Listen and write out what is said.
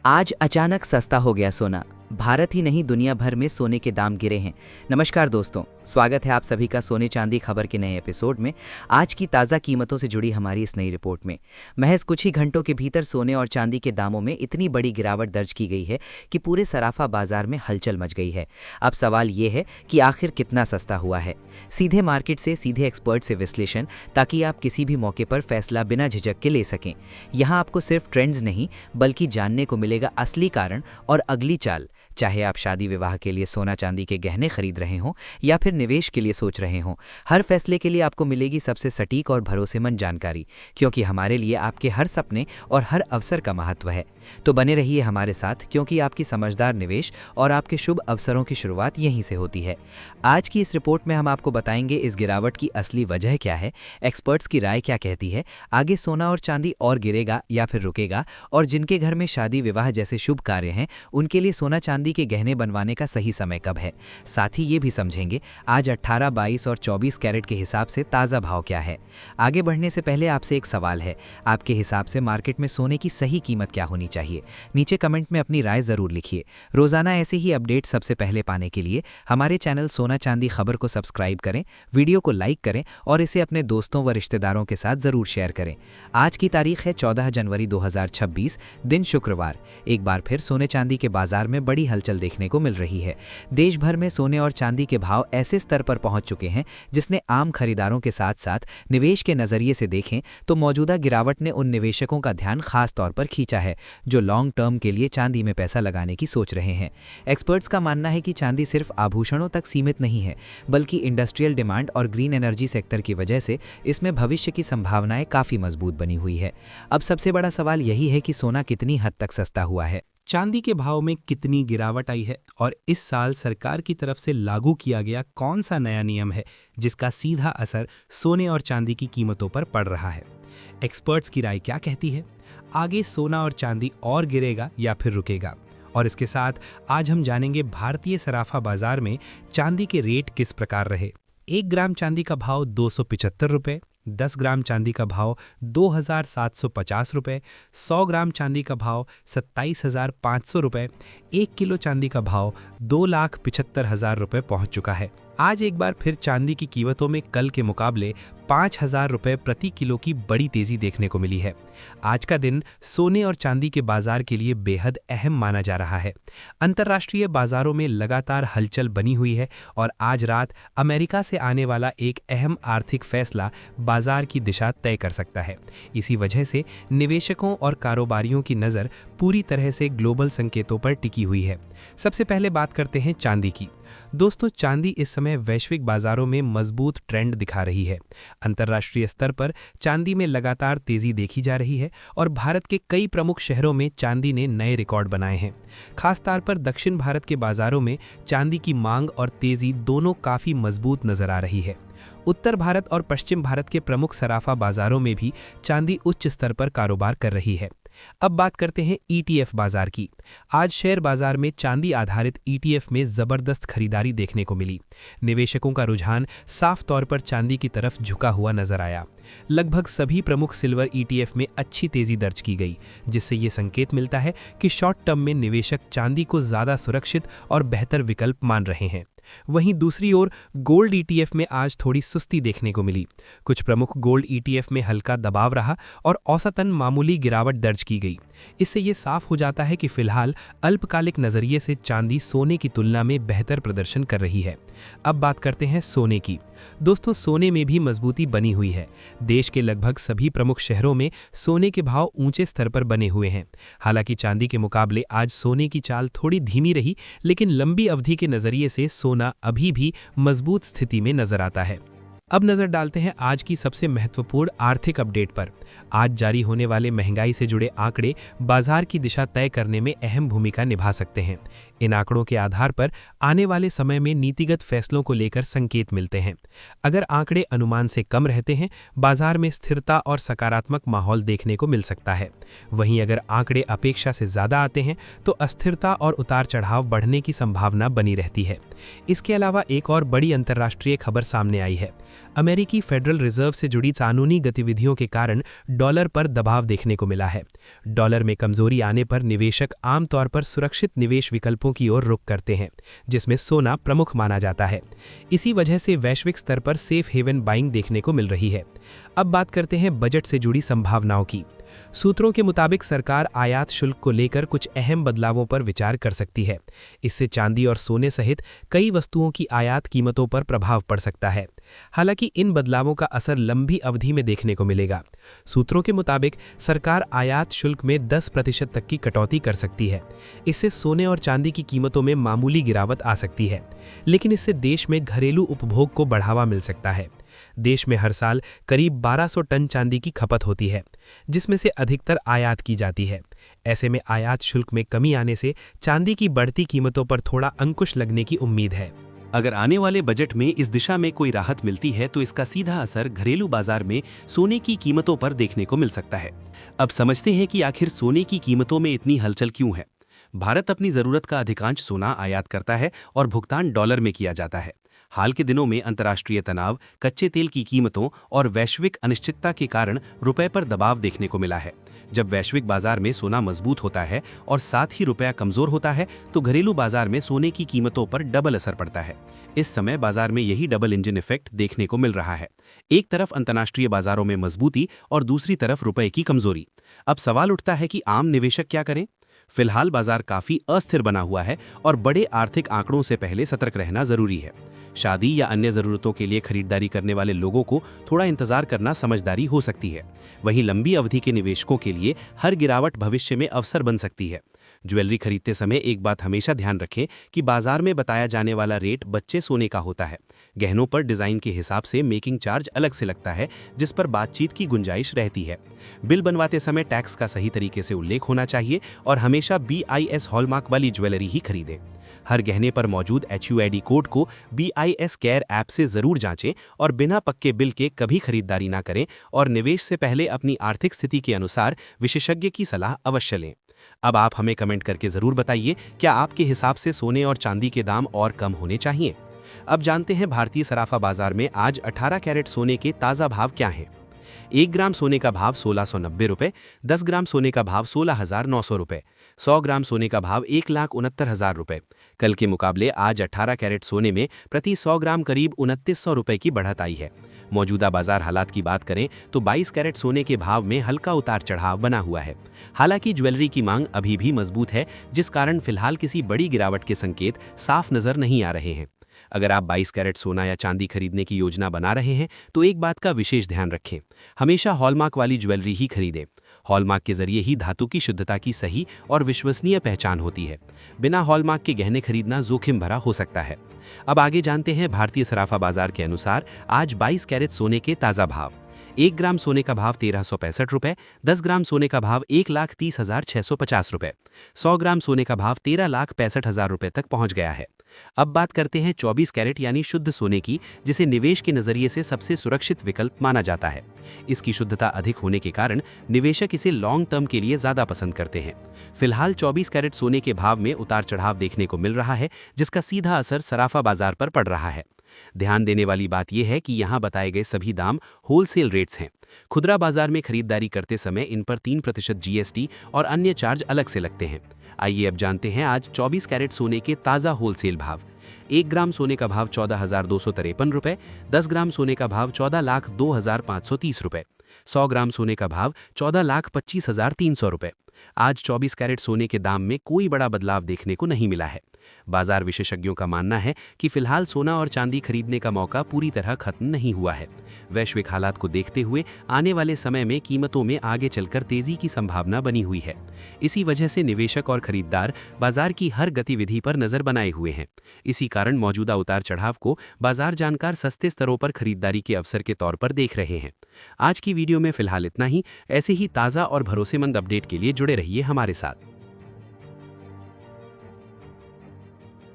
आज अचानक सस्ता हो गया सोना। भारत ही नहीं दुनिया भर में सोने के दाम गिरे हैं। नमस्कार दोस्तों, स्वागत है आप सभी का सोने चांदी खबर के नए एपिसोड में। आज की ताज़ा कीमतों से जुड़ी हमारी इस नई रिपोर्ट में महज कुछ ही घंटों के भीतर सोने और चांदी के दामों में इतनी बड़ी गिरावट दर्ज की गई है कि पूरे सराफा बाजार में हलचल मच गई है। अब सवाल ये है कि आखिर कितना सस्ता हुआ है। सीधे मार्केट से, सीधे एक्सपर्ट से विश्लेषण, ताकि आप किसी भी मौके पर फैसला बिना झिझक के ले सकें। यहाँ आपको सिर्फ ट्रेंड्स नहीं बल्कि जानने को मिलेगा असली कारण और अगली चाल। चाहे आप शादी विवाह के लिए सोना चांदी के गहने खरीद रहे हों या फिर निवेश के लिए सोच रहे हों, हर फैसले के लिए आपको मिलेगी सबसे सटीक और भरोसेमंद जानकारी, क्योंकि हमारे लिए आपके हर सपने और हर अवसर का महत्व है। तो बने रहिए हमारे साथ, क्योंकि आपकी समझदार निवेश और आपके शुभ अवसरों की शुरुआत यहीं से होती है। आज की इस रिपोर्ट में हम आपको बताएंगे इस गिरावट की असली वजह क्या है, एक्सपर्ट्स की राय क्या कहती है, आगे सोना और चांदी और गिरेगा या फिर रुकेगा, और जिनके घर में शादी विवाह जैसे शुभ कार्य हैं उनके लिए सोना चांदी के गहने बनवाने का सही समय कब है। साथ ही ये भी समझेंगे आज 18, 22 और 24 कैरेट के हिसाब से ताज़ा भाव क्या है। आगे बढ़ने से पहले आपसे एक सवाल है, आपके हिसाब से मार्केट में सोने की सही कीमत क्या होनी चाहिए? नीचे कमेंट में अपनी राय ज़रूर लिखिए। रोज़ाना ऐसे ही अपडेट सबसे पहले पाने के लिए हमारे चैनल सोना चांदी खबर को सब्सक्राइब करें, वीडियो को लाइक करें और इसे अपने दोस्तों व रिश्तेदारों के साथ ज़रूर शेयर करें। आज की तारीख है 14 जनवरी 2026, दिन शुक्रवार। एक बार फिर सोने चांदी के बाजार में बड़ी हलचल देखने को मिल रही है। देश भर में सोने और चांदी के भाव ऐसे स्तर पर पहुंच चुके हैं जिसने आम खरीदारों के साथ साथ निवेश के नजरिए से देखें तो मौजूदा गिरावट ने उन निवेशकों का ध्यान खास तौर पर खींचा है जो लॉन्ग टर्म के लिए चांदी में पैसा लगाने की सोच रहे हैं। एक्सपर्ट्स का मानना है कि चांदी सिर्फ आभूषणों तक सीमित नहीं है, बल्कि इंडस्ट्रियल डिमांड और ग्रीन एनर्जी सेक्टर की वजह से इसमें भविष्य की संभावनाएं काफी मजबूत बनी हुई है। अब सबसे बड़ा सवाल यही है कि सोना कितनी हद तक सस्ता हुआ है, चांदी के भाव में कितनी गिरावट आई है और इस साल सरकार की तरफ से लागू किया गया कौन सा नया नियम है जिसका सीधा असर सोने और चांदी की कीमतों पर पड़ रहा है। एक्सपर्ट्स की राय क्या कहती है, आगे सोना और चांदी और गिरेगा या फिर रुकेगा। और इसके साथ आज हम जानेंगे भारतीय सराफा बाजार में चांदी के रेट किस प्रकार रहे। 1 ग्राम चांदी का भाव 275 रुपये, 10 ग्राम चांदी का भाव 2750 रुपये, 100 ग्राम चांदी का भाव 27,500 रुपये, 1 किलो चांदी का भाव 2,75,000 रुपये पहुंच चुका है। आज एक बार फिर चांदी की कीमतों में कल के मुकाबले 5,000 रुपये प्रति किलो की बड़ी तेजी देखने को मिली है। आज का दिन सोने और चांदी के बाजार के लिए बेहद अहम माना जा रहा है। अंतर्राष्ट्रीय बाजारों में लगातार हलचल बनी हुई है और आज रात अमेरिका से आने वाला एक अहम आर्थिक फैसला बाजार की दिशा तय कर सकता है। इसी वजह से निवेशकों और कारोबारियों की नज़र पूरी तरह से ग्लोबल संकेतों पर टिकी हुई है। सबसे पहले बात करते हैं चांदी की। दोस्तों, चांदी इस समय वैश्विक बाजारों में मजबूत ट्रेंड दिखा रही है। अंतर्राष्ट्रीय स्तर पर चांदी में लगातार तेजी देखी जा रही है और भारत के कई प्रमुख शहरों में चांदी ने नए रिकॉर्ड बनाए हैं। खासतौर पर दक्षिण भारत के बाजारों में चांदी की मांग और तेजी दोनों काफ़ी मजबूत नजर आ रही है। उत्तर भारत और पश्चिम भारत के प्रमुख सराफा बाजारों में भी चांदी उच्च स्तर पर कारोबार कर रही है। अब बात करते हैं ETF बाजार की। आज शेयर बाजार में चांदी आधारित ETF में जबरदस्त खरीदारी देखने को मिली। निवेशकों का रुझान साफ तौर पर चांदी की तरफ झुका हुआ नजर आया। लगभग सभी प्रमुख सिल्वर ETF में अच्छी तेजी दर्ज की गई, जिससे ये संकेत मिलता है कि शॉर्ट टर्म में निवेशक चांदी को ज्यादा सुरक्षित और बेहतर विकल्प मान रहे हैं। वहीं दूसरी ओर गोल्ड ETF में आज थोड़ी सुस्ती देखने को मिली। कुछ प्रमुख गोल्ड ETF में हल्का दबाव रहा और औसतन मामूली गिरावट दर्ज की गई। इससे ये साफ हो जाता है कि फिलहाल अल्पकालिक नजरिए से चांदी सोने की तुलना में बेहतर प्रदर्शन कर रही है। अब बात करते हैं सोने की। दोस्तों, सोने में भी मजबूती बनी हुई है। देश के लगभग सभी प्रमुख शहरों में सोने के भाव ऊंचे स्तर पर बने हुए हैं। हालांकि चांदी के मुकाबले आज सोने की चाल थोड़ी धीमी रही, लेकिन लंबी अवधि के नजरिए से सोना अभी भी मजबूत स्थिति में नजर आता है। अब नजर डालते हैं आज की सबसे महत्वपूर्ण आर्थिक अपडेट पर। आज जारी होने वाले महंगाई से जुड़े आंकड़े बाजार की दिशा तय करने में अहम भूमिका निभा सकते हैं। इन आंकड़ों के आधार पर आने वाले समय में नीतिगत फैसलों को लेकर संकेत मिलते हैं। अगर आंकड़े अनुमान से कम रहते हैं, बाजार में स्थिरता और सकारात्मक माहौल देखने को मिल सकता है। वहीं अगर आंकड़े अपेक्षा से ज्यादा आते हैं तो अस्थिरता और उतार चढ़ाव बढ़ने की संभावना बनी रहती है। इसके अलावा एक और बड़ी अंतर्राष्ट्रीय खबर सामने आई है। अमेरिकी फेडरल रिजर्व से जुड़ी कानूनी गतिविधियों के कारण डॉलर पर दबाव देखने को मिला है। डॉलर में कमजोरी आने पर निवेशक आमतौर पर सुरक्षित निवेश विकल्पों की ओर रुख करते हैं, जिसमें सोना प्रमुख माना जाता है। इसी वजह से वैश्विक स्तर पर सेफ हेवन बाइंग देखने को मिल रही है। अब बात करते हैं बजट से जुड़ी संभावनाओं की। सूत्रों के मुताबिक सरकार आयात शुल्क को लेकर कुछ अहम बदलावों पर विचार कर सकती है। इससे चांदी और सोने सहित कई वस्तुओं की आयात कीमतों पर प्रभाव पड़ सकता है। हालांकि इन बदलावों का असर लंबी अवधि में देखने को मिलेगा। सूत्रों के मुताबिक सरकार आयात शुल्क में 10% तक की कटौती कर सकती है। इससे सोने और चांदी की कीमतों में मामूली गिरावट आ सकती है, लेकिन इससे देश में घरेलू उपभोग को बढ़ावा मिल सकता है। देश में हर साल करीब 1200 टन चांदी की खपत होती है, जिसमें से अधिकतर आयात की जाती है। ऐसे में आयात शुल्क में कमी आने से चांदी की बढ़ती कीमतों पर थोड़ा अंकुश लगने की उम्मीद है। अगर आने वाले बजट में इस दिशा में कोई राहत मिलती है तो इसका सीधा असर घरेलू बाजार में सोने की कीमतों पर देखने को मिल सकता है। अब समझते हैं कि आखिर सोने की कीमतों में इतनी हलचल क्यों है। भारत अपनी जरूरत का अधिकांश सोना आयात करता है और भुगतान डॉलर में किया जाता है। हाल के दिनों में अंतर्राष्ट्रीय तनाव, कच्चे तेल की कीमतों और वैश्विक अनिश्चितता के कारण रुपए पर दबाव देखने को मिला है। जब वैश्विक बाजार में सोना मजबूत होता है और साथ ही रुपया कमजोर होता है तो घरेलू बाजार में सोने की कीमतों पर डबल असर पड़ता है। इस समय बाजार में यही डबल इंजन इफेक्ट देखने को मिल रहा है। एक तरफ अंतर्राष्ट्रीय बाजारों में मजबूती और दूसरी तरफ रुपए की कमजोरी। अब सवाल उठता है कि आम निवेशक क्या करें। फिलहाल बाजार काफी अस्थिर बना हुआ है और बड़े आर्थिक आंकड़ों से पहले सतर्क रहना जरूरी है। शादी या अन्य जरूरतों के लिए खरीदारी करने वाले लोगों को थोड़ा इंतजार करना समझदारी हो सकती है। वहीं लंबी अवधि के निवेशकों के लिए हर गिरावट भविष्य में अवसर बन सकती है। ज्वेलरी खरीदते समय एक बात हमेशा ध्यान रखें कि बाजार में बताया जाने वाला रेट बच्चे सोने का होता है। गहनों पर डिजाइन के हिसाब से मेकिंग चार्ज अलग से लगता है, जिस पर बातचीत की गुंजाइश रहती है। बिल बनवाते समय टैक्स का सही तरीके से उल्लेख होना चाहिए और हमेशा BIS हॉलमार्क वाली ज्वेलरी ही खरीदें। हर गहने पर मौजूद HUID कोड को BIS केयर ऐप से जरूर जांचें और बिना पक्के बिल के कभी खरीदारी ना करें और निवेश से पहले अपनी आर्थिक स्थिति के अनुसार विशेषज्ञ की सलाह अवश्य लें। अब आप हमें कमेंट करके जरूर बताइए, क्या आपके हिसाब से सोने और चांदी के दाम और कम होने चाहिए। अब जानते हैं भारतीय सराफा बाजार में आज 18 कैरेट सोने के ताज़ा भाव क्या हैं। 1 ग्राम सोने का भाव 1690 रुपये, 10 ग्राम सोने का भाव 16,900 रुपये, 100 ग्राम सोने का भाव 1,69,000 रुपये। कल के मुकाबले आज 18 कैरेट सोने में प्रति 100 ग्राम करीब 2900 रुपये की बढ़त आई है। मौजूदा बाजार हालात की बात करें तो 22 कैरेट सोने के भाव में हल्का उतार चढ़ाव बना हुआ है। हालांकि ज्वेलरी की मांग अभी भी मजबूत है, जिस कारण फिलहाल किसी बड़ी गिरावट के संकेत साफ नजर नहीं आ रहे हैं। अगर आप 22 कैरेट सोना या चांदी खरीदने की योजना बना रहे हैं तो एक बात का विशेष ध्यान रखें, हमेशा हॉलमार्क वाली ज्वेलरी ही खरीदें। हॉलमार्क के जरिए ही धातु की शुद्धता की सही और विश्वसनीय पहचान होती है। बिना हॉलमार्क के गहने खरीदना जोखिम भरा हो सकता है। अब आगे जानते हैं भारतीय सराफा बाजार के अनुसार आज 22 कैरेट सोने के ताज़ा भाव। 1 ग्राम सोने का भाव 1365 रुपये, 10 ग्राम सोने का भाव 1,30,650 रुपये, 100 ग्राम सोने का भाव 13,65,000 रुपये तक पहुंच गया है। अब बात करते हैं 24 कैरेट यानी शुद्ध सोने की, जिसे निवेश के नजरिए से सबसे सुरक्षित विकल्प माना जाता है। इसकी शुद्धता अधिक होने के कारण निवेशक इसे लॉन्ग टर्म के लिए ज्यादा पसंद करते हैं। फिलहाल 24 कैरेट सोने के भाव में उतार चढ़ाव देखने को मिल रहा है, जिसका सीधा असर सराफा बाजार पर पड़ रहा है। ध्यान देने वाली बात यह है कि यहाँ बताए गए सभी दाम होलसेल रेट्स हैं। खुदरा बाजार में खरीदारी करते समय इन पर 3% GST और अन्य चार्ज अलग से लगते हैं। आइए अब जानते हैं आज 24 कैरेट सोने के ताज़ा होलसेल भाव। 1 ग्राम सोने का भाव 14,253 रुपये, 10 ग्राम सोने का भाव 14,02,530 रुपये, 100 ग्राम सोने का भाव 14,25,300 रुपये। आज 24 कैरेट सोने के दाम में कोई बड़ा बदलाव देखने को नहीं मिला है। बाजार विशेषज्ञों का मानना है कि फिलहाल सोना और चांदी खरीदने का मौका पूरी तरह खत्म नहीं हुआ है। वैश्विक हालात को देखते हुए आने वाले समय में कीमतों में आगे चलकर तेजी की संभावना बनी हुई है। इसी वजह से निवेशक और खरीदार बाजार की हर गतिविधि पर नजर बनाए हुए हैं। इसी कारण मौजूदा उतार चढ़ाव को बाजार जानकार सस्ते स्तरों पर खरीदारी के अवसर के तौर पर देख रहे हैं। आज की वीडियो में फिलहाल इतना ही। ऐसे ही ताज़ा और भरोसेमंद अपडेट के लिए जुड़े रहिए हमारे साथ।